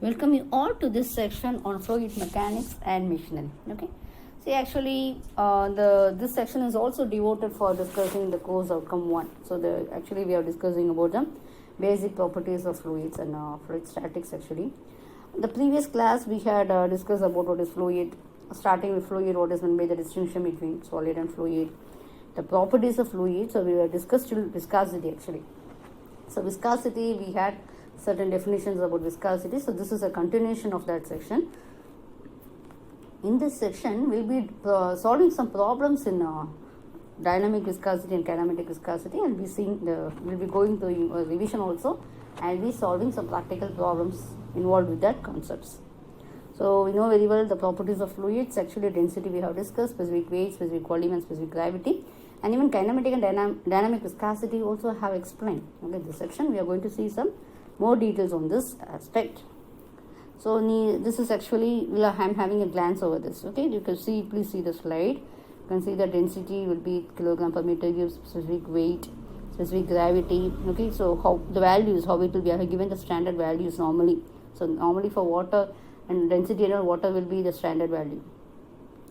Welcome you all to this section on fluid mechanics and machinery. Okay. See, actually, this section is also devoted for discussing the course outcome 1. So, we are discussing about the basic properties of fluids and fluid statics. Actually, the previous class we had discussed about what is fluid. Starting with fluid, what is meant by the distinction between solid and fluid, the properties of fluid. So, we were discussed till viscosity actually. So, viscosity we had certain definitions about viscosity. So, this is a continuation of that section. In this section, we will be solving some problems in dynamic viscosity and kinematic viscosity, and we'll be going through a revision also, and be solving some practical problems involved with that concepts. So, we know very well the properties of fluids. Actually, density we have discussed, specific weight, specific volume, and specific gravity, and even kinematic and dynamic viscosity also have explained. Okay, this section we are going to see some more details on this aspect. So, this is actually, I'm having a glance over this. Okay, you can see, please see the slide. You can see the density will be kilogram per meter cube, specific weight, specific gravity. Okay, so how the values, how it will be, I have given the standard values normally. So, normally for water and density and water will be the standard value,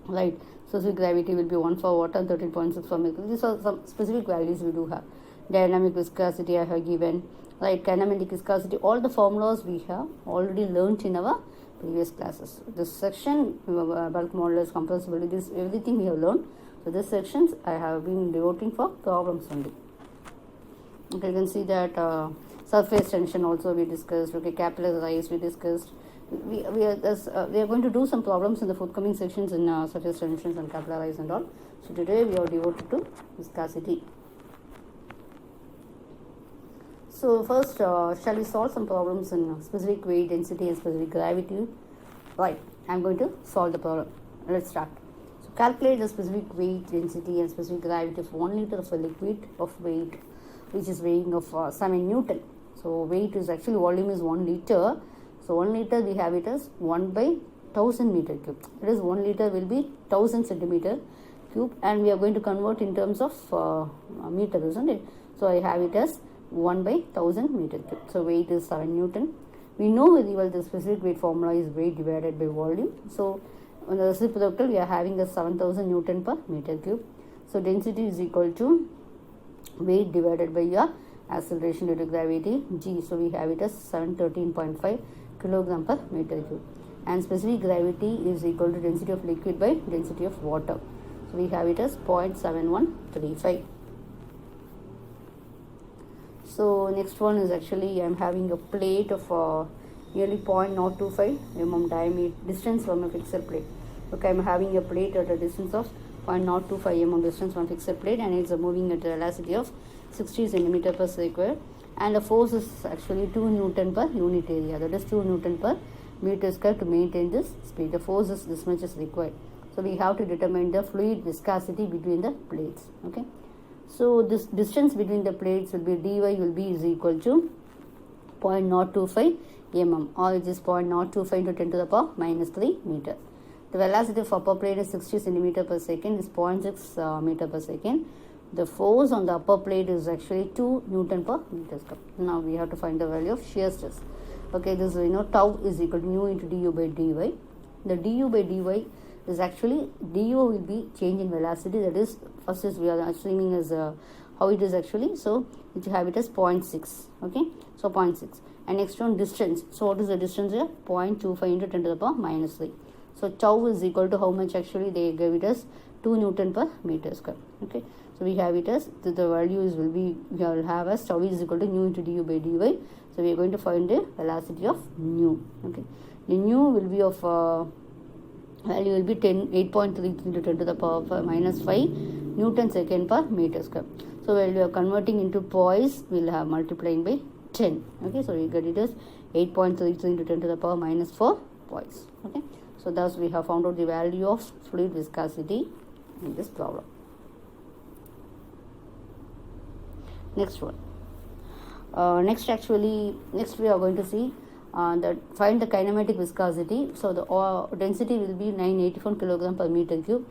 right? So, specific gravity will be 1 for water, 13.6 for milk. These are some specific values we do have. Dynamic viscosity I have given, right? Kinematic viscosity, all the formulas we have already learnt in our previous classes. This section, bulk modulus, compressibility, this everything we have learned. So, this sections I have been devoting for problems only. Okay, you can see that surface tension also we discussed. Okay, capillary rise we discussed. We are going to do some problems in the forthcoming sections in surface tensions and capillary rise and all. So, today we are devoted to viscosity. So, first shall we solve some problems in specific weight, density and specific gravity? Right, I am going to solve the problem. Let's start. So, calculate the specific weight, density and specific gravity of 1 liter of a liquid of weight which is weighing of 7 Newton. So, weight is actually, volume is 1 liter. So, 1 liter we have it as 1 by 1000 meter cube. That is 1 liter will be 1000 centimeter cube, and we are going to convert in terms of meter, isn't it? So, I have it as 1 by 1000 meter cube. So, weight is 7 Newton. We know very well the specific weight formula is weight divided by volume. So, on the reciprocal we are having a 7000 Newton per meter cube. So, density is equal to weight divided by your acceleration due to gravity g. So, we have it as 713.5 kilogram per meter cube, and specific gravity is equal to density of liquid by density of water. So, we have it as 0.7135. So, next one is actually I am having a plate of nearly 0.025 mm diameter distance from a fixed plate. Okay, I am having a plate at a distance of 0.025 mm distance from fixed plate, and it's moving at a velocity of 60 centimeter per square, and the force is actually 2 Newton per unit area, that is 2 Newton per meter square to maintain this speed. The force is this much is required. So, we have to determine the fluid viscosity between the plates. Okay. So, this distance between the plates will be dy will be is equal to 0.025 mm, or it is 0.025 into 10 to the power minus 3 meter. The velocity of upper plate is 60 centimeter per second, is 0.6 meter per second. The force on the upper plate is actually 2 Newton per meter square. Now, we have to find the value of shear stress. Okay, this tau is equal to nu into du by dy. The du by dy is actually du will be change in velocity, that is first is we are assuming as how it is actually. So, we have it as 0.6. Okay, so 0.6, and next one distance. So, what is the distance here? 0.25 into 10 to the power minus 3. So, tau is equal to how much actually they gave it as 2 Newton per meter square. Okay, so we have it as the values will be, we will have as tau is equal to nu into du by dy. So, we are going to find the velocity of nu. Okay, the nu will be of value will be 8.33 into 10 to the power minus 5 Newton second per meter square. So, when we are converting into poise, we will have multiplying by 10. Okay, so we get it as 8.33 into 10 to the power minus 4 poise. Okay, so thus we have found out the value of fluid viscosity in this problem. Next one. Next we are going to see that find the kinematic viscosity. So, the density will be 981 kilogram per meter cube.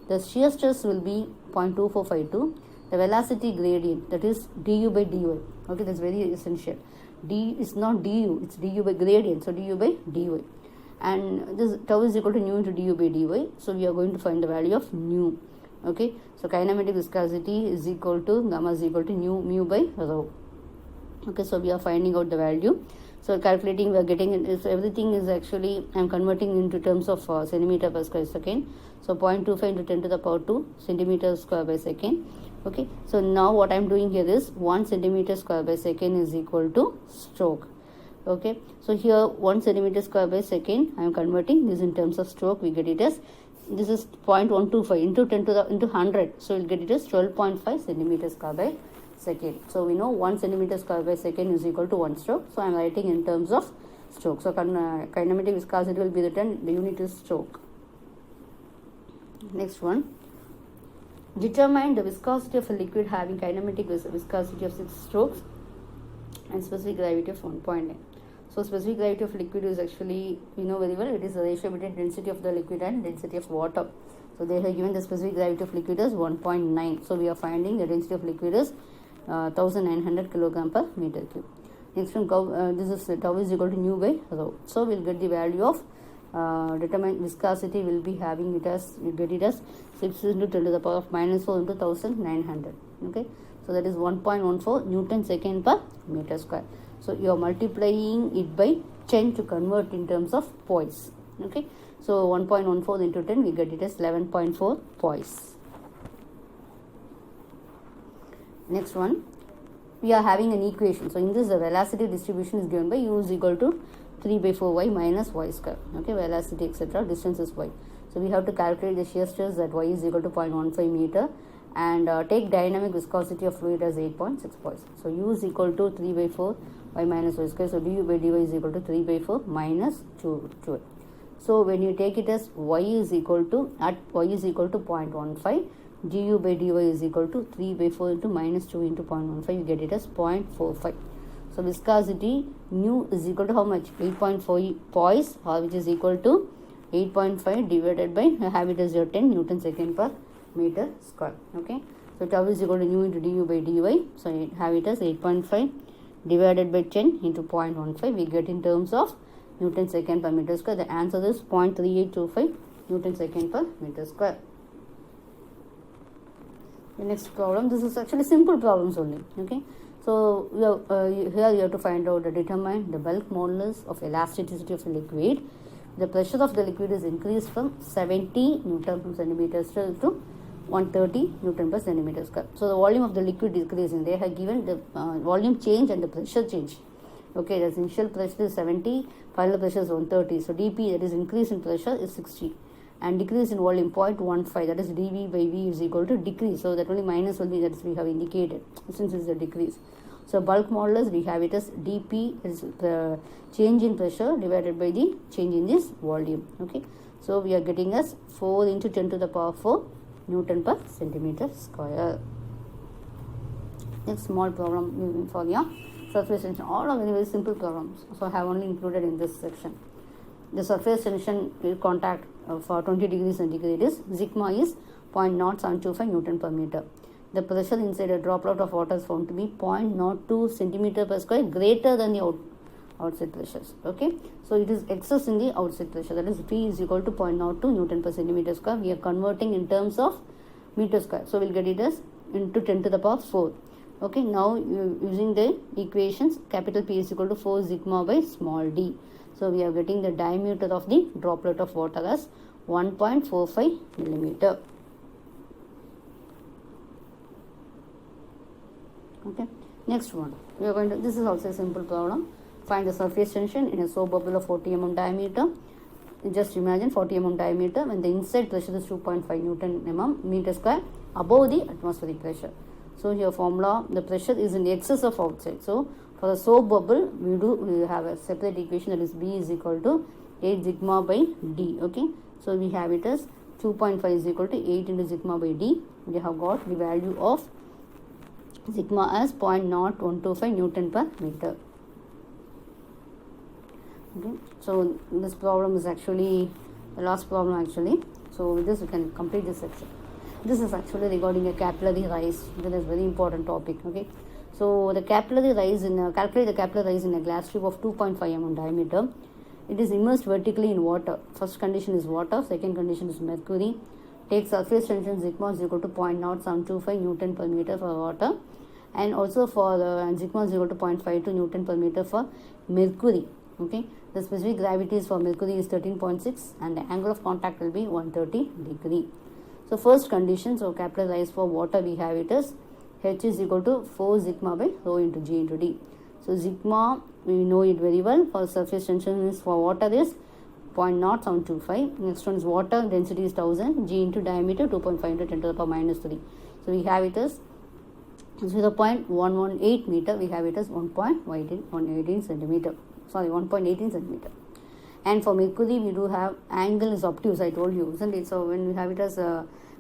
The shear stress will be 0.2452. The velocity gradient, that is du by dy. Okay, that's very essential. d is not du, it's du by gradient, so du by dy. And this tau is equal to nu into du by dy, so we are going to find the value of nu. Okay, so kinematic viscosity is equal to gamma is equal to mu by rho. Okay, so we are finding out the value. So calculating, we are getting it. So everything is actually, I am converting into terms of centimeter per square second. So 0.25 into 10 to the power 2 centimeter square by second. Okay, so now what I am doing here is 1 centimeter square by second is equal to stroke. Okay, so here 1 centimeter square by second, I am converting this in terms of stroke. We get it as, this is 0.125 into 10 to the into 100, so we'll get it as 12.5 centimeters square by second. So we know 1 centimeter square by second is equal to 1 stroke. So I am writing in terms of stroke. So kinematic viscosity will be written, the unit is stroke. Next one, determine the viscosity of a liquid having kinematic viscosity of 6 strokes and specific gravity of 1.9. So specific gravity of liquid is actually, we know very well, it is the ratio between density of the liquid and density of water. So they have given the specific gravity of liquid as 1.9. So we are finding the density of liquid is 1900 kilogram per meter cube. Next one, this is tau is equal to nu by rho. So we'll get the value of determine viscosity, will be having it as, we get it as 6 into 10 to the power of minus 4 into 1900. Okay, so that is 1.14 Newton second per meter square. So you are multiplying it by 10 to convert in terms of poise. Okay, so 1.14 into 10, we get it as 11.4 poise. Next one, we are having an equation. So in this, the velocity distribution is given by u is equal to 3 by 4y minus y square. Okay, velocity etc. Distance is y. So we have to calculate the shear stress that y is equal to 0.15 meter and take dynamic viscosity of fluid as 8.6 poise. So u is equal to 3 by 4 y minus y square. So du by dy is equal to 3 by 4 minus 2. So when you take it as y is equal to, at y is equal to 0.15, du by dy is equal to 3 by 4 into minus 2 into 0.15, you get it as 0.45. So viscosity nu is equal to how much? 8.4 poise, which is equal to 8.5 divided by, have it as your 10 Newton second per meter square. Okay, so tau is equal to nu into du by dy. So have it as 8.5 divided by 10 into 0.15. We get in terms of Newton second per meter square. The answer is 0.3825 Newton second per meter square. The next problem, this is actually simple problems only. Okay, so we have, here you have to find out, determine the bulk modulus of elasticity of a liquid. The pressure of the liquid is increased from 70 Newton per centimeter square to 130 Newton per centimeter square. So the volume of the liquid is increasing. They have given the volume change and the pressure change. Okay, the initial pressure is 70, final pressure is 130. So dP, that is increase in pressure, is 60. And decrease in volume 0.15, that is dV by V is equal to decrease. So that only minus will be, that is we have indicated, since it is a decrease. So bulk modulus, we have it as dP is the change in pressure divided by the change in this volume. Okay, so we are getting as 4 into 10 to the power 4 Newton per centimeter square. Next small problem for your surface tension. All are very simple problems. So I have only included in this section. The surface tension will contact for 20 degrees centigrade is sigma is 0.0725 Newton per meter. The pressure inside a droplet of water is found to be 0.02 centimeter per square greater than the outside pressures. Okay, so it is excess in the outside pressure, that is P is equal to 0.02 Newton per centimeter square. We are converting in terms of meter square, so we'll get it as into 10 to the power 4. Okay, now using the equations, capital P is equal to 4 sigma by small d. So we are getting the diameter of the droplet of water as 1.45 millimeter. Okay, next one, we are going to, this is also a simple problem. Find the surface tension in a soap bubble of 40 mm diameter. Just imagine 40 mm diameter when the inside pressure is 2.5 Newton meter square above the atmospheric pressure. So here formula, the pressure is in excess of outside. So for the soap bubble, we have a separate equation, that is B is equal to 8 sigma by D. Okay, so we have it as 2.5 is equal to 8 into sigma by D. We have got the value of sigma as 0.0125 Newton per meter. Okay, so this problem is actually the last problem actually. So with this we can complete this section. This is actually regarding a capillary rise. That is very important topic. Okay, So the capillary rise in calculate the capillary rise in a glass tube of 2.5 mm diameter. It is immersed vertically in water. First condition is water. Second condition is mercury. Take surface tension sigma is equal to 0.0725 Newton per meter for water, and also for the sigma is equal to 0.52 Newton per meter for mercury. Okay, the specific gravity is for mercury is 13.6 and the angle of contact will be 130 degree. So first condition, so capillary rise for water we have it as H is equal to 4 sigma by rho into G into D. So sigma we know it very well. For surface tension is for water is 0.0725. Next one is water density is 1000, G into diameter 2.5 into 10 to the power minus 3. So we have it as 0.118 meter. We have it as 1.18 centimeter. Sorry, 1.18 centimeter. And for mercury we do have angle is obtuse, I told you, isn't it? So when we have it as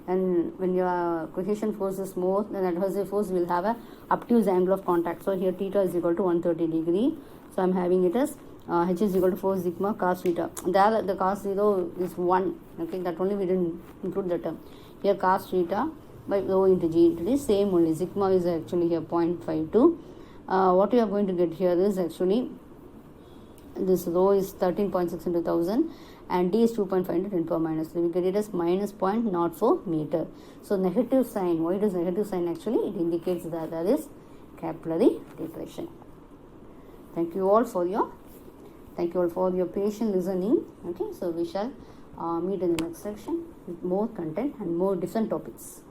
and when your cohesion force is more than adhesive force, we will have a obtuse angle of contact. So here theta is equal to 130 degree. So I am having it as H is equal to 4 sigma cos theta. There the cos 0 is 1. Okay, that only we didn't include the term. Here cos theta by rho into G into D, same only. Sigma is actually here 0.52. What we are going to get here is actually this rho is 13.6 into 1000 and D is 2.5 into 10 power minus 3. We get it as minus 0.04 meter. So negative sign. Why it is negative sign? Actually it indicates that there is capillary depression. Thank you all for your patient listening. Okay, so we shall meet in the next section with more content and more different topics.